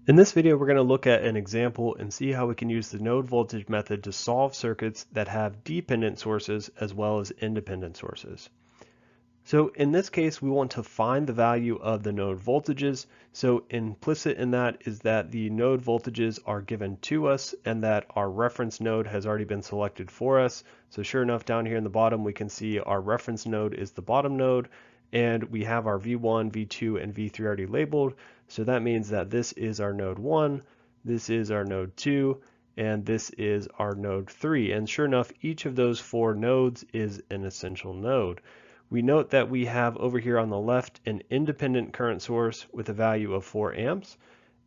In this video, we're going to look at an example and see how we can use the node voltage method to solve circuits that have dependent sources as well as independent sources. So in this case, we want to find the value of the node voltages. So implicit in that is that the node voltages are given to us and that our reference node has already been selected for us. So sure enough, down here in the bottom, we can see our reference node is the bottom node, and we have our V1, V2, and V3 already labeled. So that means that this is our node 1, this is our node 2, and this is our node 3. And sure enough, each of those four nodes is an essential node. We note that we have over here on the left an independent current source with a value of 4 amps.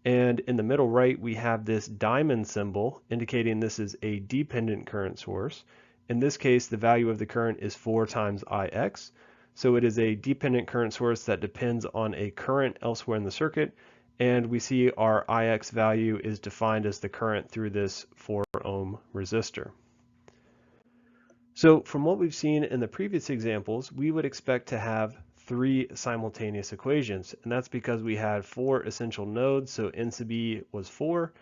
And in the middle right, we have this diamond symbol indicating this is a dependent current source. In this case, the value of the current is 4 times Ix. So it is a dependent current source that depends on a current elsewhere in the circuit. And we see our Ix value is defined as the current through this 4 ohm resistor. So from what we've seen in the previous examples, we would expect to have 3 simultaneous equations. And that's because we had 4 essential nodes. So N sub E was 4,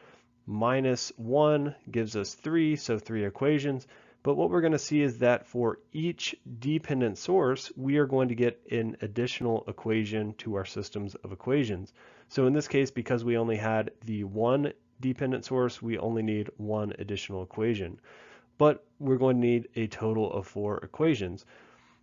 minus 1 gives us 3, so 3 equations. But what we're going to see is that for each dependent source, we are going to get an additional equation to our systems of equations. So in this case, because we only had the one dependent source, we only need one additional equation. But we're going to need a total of 4 equations.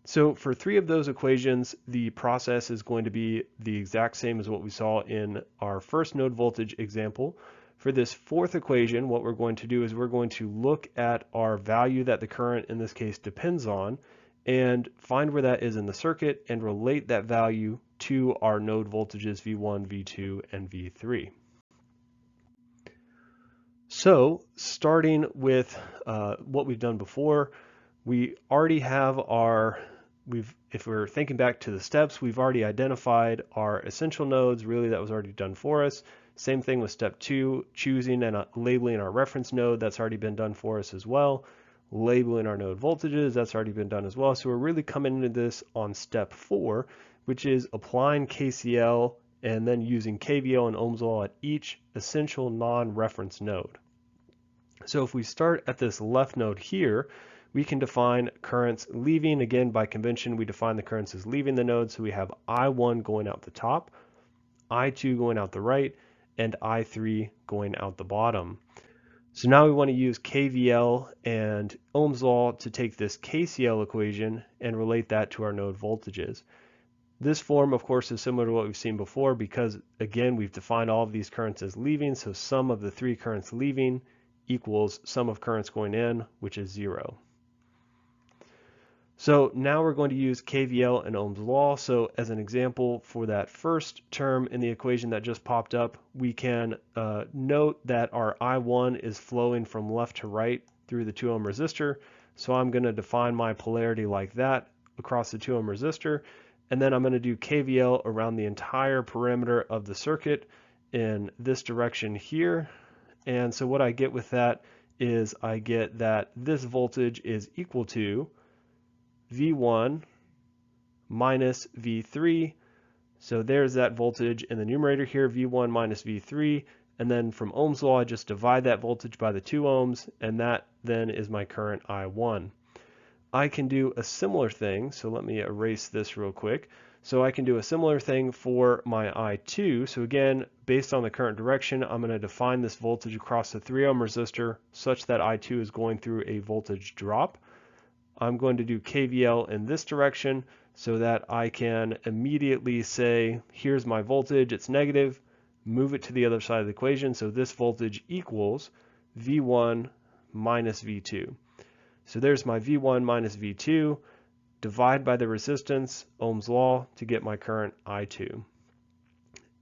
So for 3 of those equations, the process is going to be the exact same as what we saw in our first node voltage example. For this 4th equation, what we're going to do is we're going to look at our value that the current in this case depends on and find where that is in the circuit and relate that value to our node voltages V1, V2, and V3. So starting with what we've done before, we already have if we're thinking back to the steps, we've already identified our essential nodes. Really, that was already done for us. Same thing with step 2, choosing and labeling our reference node. That's already been done for us as well. Labeling our node voltages, that's already been done as well. So we're really coming into this on step 4, which is applying KCL and then using KVL and Ohm's law at each essential non-reference node. So if we start at this left node here, we can define currents leaving. Again, by convention, we define the currents as leaving the node. So we have I1 going out the top, I2 going out the right, and I3 going out the bottom. So now we want to use KVL and Ohm's law to take this KCL equation and relate that to our node voltages. This form, of course, is similar to what we've seen before because, again, we've defined all of these currents as leaving. So sum of the 3 currents leaving equals sum of currents going in, which is 0. So now we're going to use KVL and Ohm's law. So as an example, for that first term in the equation that just popped up, we can note that our I1 is flowing from left to right through the 2 ohm resistor. So I'm going to define my polarity like that across the 2 ohm resistor. And then I'm going to do KVL around the entire perimeter of the circuit in this direction here. And so what I get with that is I get that this voltage is equal to V1 minus V3. So there's that voltage in the numerator here, V1 minus V3. And then from Ohm's law, I just divide that voltage by the 2 ohms, and that then is my current I1. I can do a similar thing, so let me erase this real quick. So I can do a similar thing for my I2. So again, based on the current direction, I'm going to define this voltage across the 3 ohm resistor such that I2 is going through a voltage drop. I'm going to do KVL in this direction so that I can immediately say, here's my voltage, it's negative, move it to the other side of the equation. So this voltage equals V1 minus V2. So there's my V1 minus V2, divide by the resistance, Ohm's law, to get my current I2.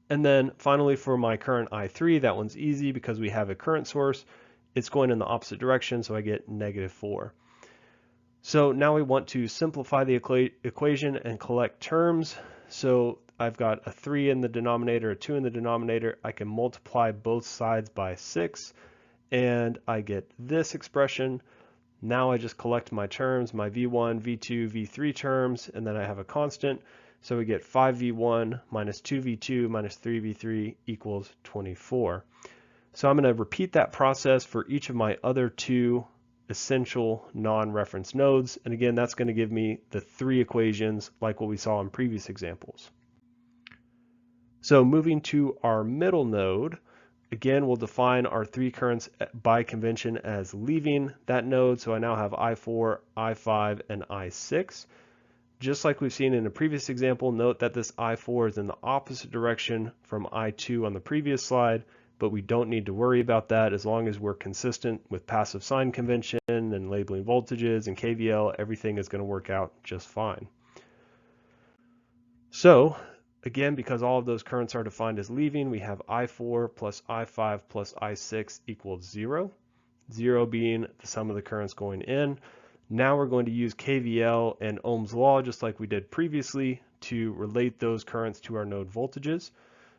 And then finally for my current I3, that one's easy because we have a current source. It's going in the opposite direction, so I get negative 4. So now we want to simplify the equation and collect terms. So I've got a 3 in the denominator, a 2 in the denominator. I can multiply both sides by 6, and I get this expression. Now I just collect my terms, my V1, V2, V3 terms, and then I have a constant. So we get 5v1 minus 2v2 minus 3v3 equals 24. So I'm going to repeat that process for each of my other two essential non-reference nodes. And again, that's going to give me the three equations like what we saw in previous examples. So moving to our middle node, again, we'll define our three currents by convention as leaving that node. So I now have I4, I5, and I6. Just like we've seen in a previous example, note that this I4 is in the opposite direction from I2 on the previous slide, but we don't need to worry about that as long as we're consistent with passive sign convention and labeling voltages and KVL, everything is going to work out just fine. So again, because all of those currents are defined as leaving, we have I4 plus I5 plus I6 equals 0, 0 being the sum of the currents going in. Now we're going to use KVL and Ohm's law, just like we did previously, to relate those currents to our node voltages.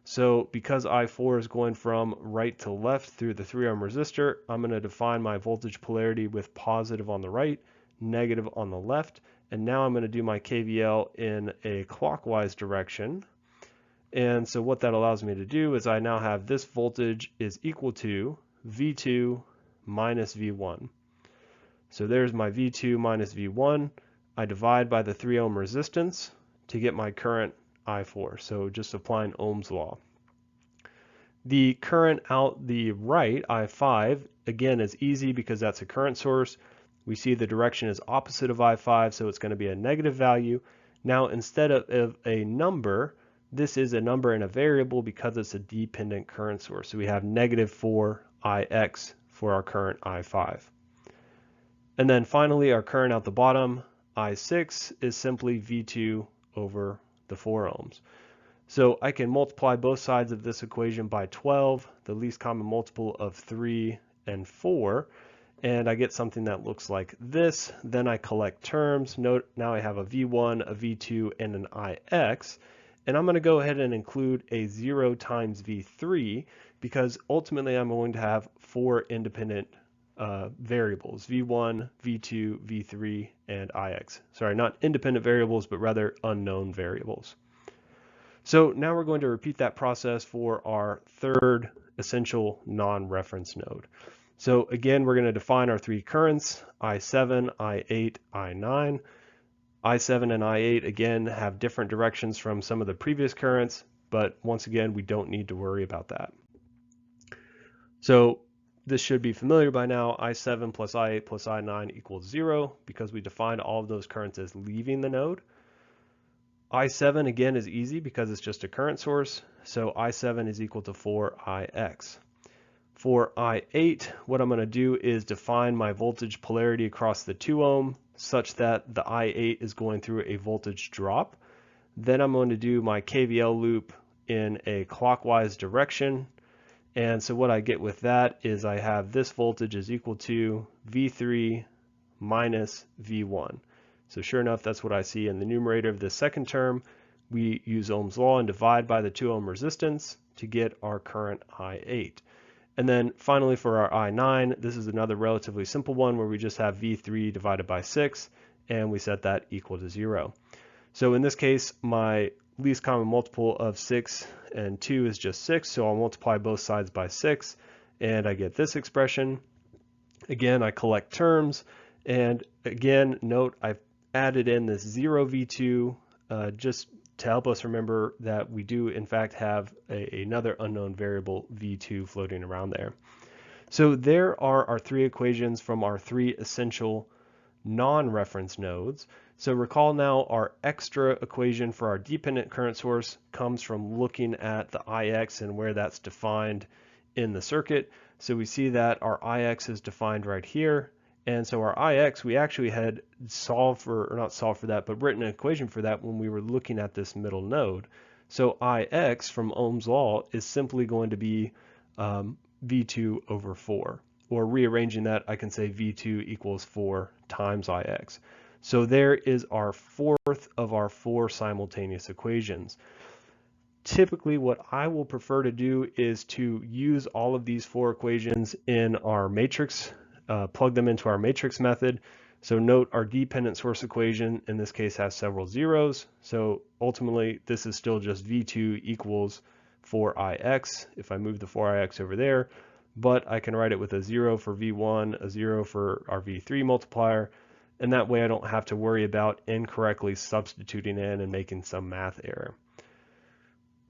So because I4 is going from right to left through the 3 ohm resistor, I'm going to define my voltage polarity with positive on the right, negative on the left. And now I'm going to do my KVL in a clockwise direction. And so what that allows me to do is I now have this voltage is equal to V2 minus V1. So there's my V2 minus V1. I divide by the 3 ohm resistance to get my current I4. So just applying Ohm's law. The current out the right, I5, again is easy because that's a current source. We see the direction is opposite of I5, so it's going to be a negative value. Now instead of a number, this is a number and a variable because it's a dependent current source. So we have negative 4Ix for our current I5. And then finally, our current out the bottom, I6, is simply V2 over the 4 ohms. So I can multiply both sides of this equation by 12, the least common multiple of 3 and 4, and I get something that looks like this. Then I collect terms. Note now I have a V1, a V2, and an Ix. And I'm going to go ahead and include a 0 times V3 because ultimately I'm going to have 4 independent variables, V1, V2, V3, and Ix. Sorry, not independent variables, but rather unknown variables. So now we're going to repeat that process for our third essential non-reference node. So again, we're going to define our three currents, I7, I8, I9. I7 and I8 again have different directions from some of the previous currents, but once again, we don't need to worry about that. So this should be familiar by now. I7 plus I8 plus I9 equals 0 because we defined all of those currents as leaving the node. I7 again is easy because it's just a current source, so I7 is equal to 4Ix. For I8, what I'm going to do is define my voltage polarity across the 2 ohm such that the I8 is going through a voltage drop. Then I'm going to do my KVL loop in a clockwise direction. And so what I get with that is I have this voltage is equal to V3 minus V1. So sure enough, that's what I see in the numerator of the second term. We use Ohm's law and divide by the 2 ohm resistance to get our current I8. And then finally for our I9, this is another relatively simple one where we just have V3 divided by 6 and we set that equal to 0. So in this case, my least common multiple of 6 and 2 is just 6, so I'll multiply both sides by 6 and I get this expression. Again, I collect terms, and again, note I've added in this 0V2 just to help us remember that we do in fact have another unknown variable V2 floating around there. So there are our three equations from our three essential non-reference nodes. So recall now our extra equation for our dependent current source comes from looking at the Ix and where that's defined in the circuit. So we see that our Ix is defined right here. And so our Ix, we actually had solved for, or not solved for that, but written an equation for that when we were looking at this middle node. So Ix from Ohm's law is simply going to be V2 over 4. Or rearranging that, I can say V2 equals 4 times Ix. So there is our fourth of our 4 simultaneous equations. Typically, what I will prefer to do is to use all of these 4 equations in our matrix, plug them into our matrix method. So note our dependent source equation in this case has several zeros. So ultimately this is still just V2 equals 4Ix if I move the 4Ix over there, but I can write it with a 0 for V1, a 0 for our V3 multiplier, and that way I don't have to worry about incorrectly substituting in and making some math error.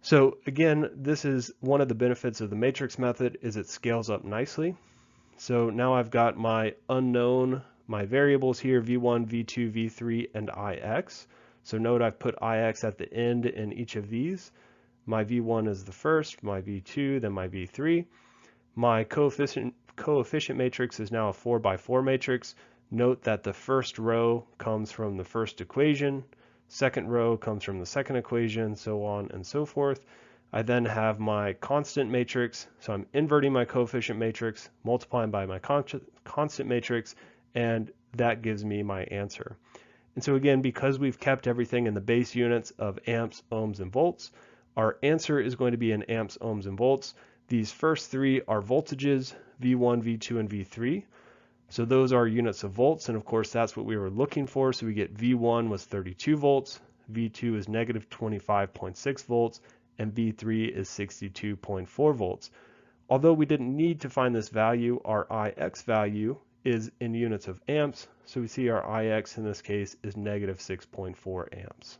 So again, this is one of the benefits of the matrix method is it scales up nicely. So now I've got my unknown, my variables here, V1, V2, V3, and Ix. So note I've put Ix at the end in each of these. My V1 is the first, my V2, then my V3. My coefficient matrix is now a 4 by 4 matrix. Note that the first row comes from the first equation, second row comes from the second equation, so on and so forth. I then have my constant matrix, so I'm inverting my coefficient matrix, multiplying by my constant matrix, and that gives me my answer. And so again, because we've kept everything in the base units of amps, ohms, and volts, our answer is going to be in amps, ohms, and volts. These first three are voltages, V1, V2, and V3. So those are units of volts, and of course that's what we were looking for. So we get V1 was 32 volts, V2 is negative 25.6 volts, and V3 is 62.4 volts. Although we didn't need to find this value, our Ix value is in units of amps, so we see our Ix in this case is negative 6.4 amps.